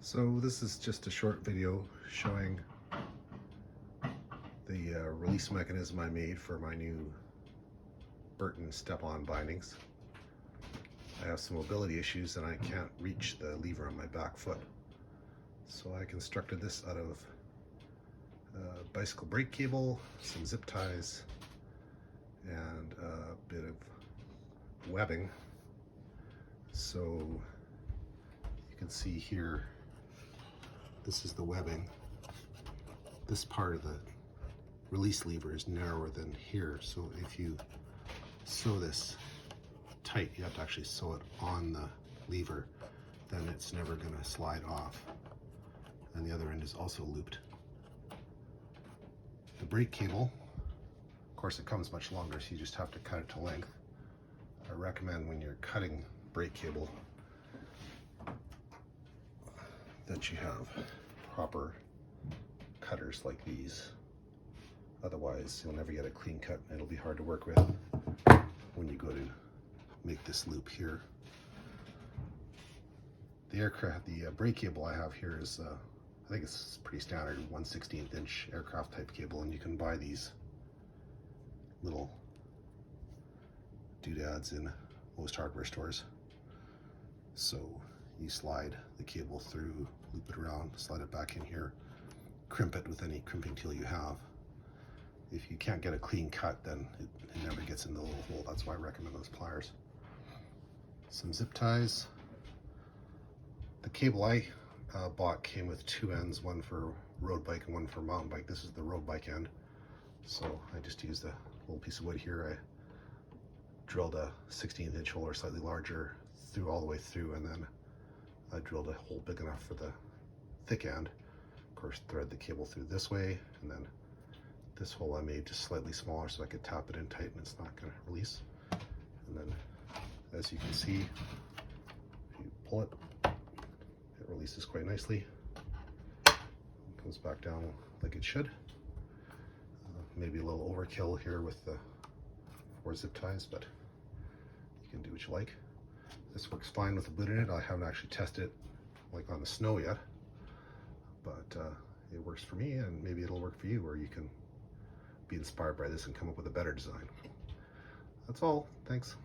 So this is just a short video showing the release mechanism I made for my new Burton Step-On Bindings. I have some mobility issues and I can't reach the lever on my back foot. So I constructed this out of bicycle brake cable, some zip ties, and a bit of webbing. So you can see here, this is the webbing. This part of the release lever is narrower than here, so if you sew this tight, you have to actually sew it on the lever, then it's never going to slide off. And the other end is also looped. The brake cable, of course, it comes much longer, so you just have to cut it to length. I recommend when you're cutting brake cable that you have proper cutters like these. Otherwise, you'll never get a clean cut and it'll be hard to work with when you go to make this loop here. The brake cable I have here is, I think it's pretty standard 1/16 inch aircraft type cable, and you can buy these little doodads in most hardware stores. So you slide the cable through, loop it around, slide it back in here, crimp it with any crimping tool you have. If you can't get a clean cut, then it never gets in the little hole. That's why I recommend those pliers. Some zip ties. The cable I bought came with two ends, one for road bike and one for mountain bike. This is the road bike end. So I just used a little piece of wood here. I drilled a 16th inch hole or slightly larger through all the way through, and then I drilled a hole big enough for the thick end. Of course, thread the cable through this way, and then this hole I made just slightly smaller so I could tap it in tight and it's not going to release. And then, as you can see, if you pull it, it releases quite nicely. It comes back down like it should. Maybe a little overkill here with the 4 zip ties, but you can do what you like. This works fine with the boot in it. I haven't actually tested it like on the snow yet, but it works for me, and maybe it'll work for you, or you can be inspired by this and come up with a better design. That's all. Thanks.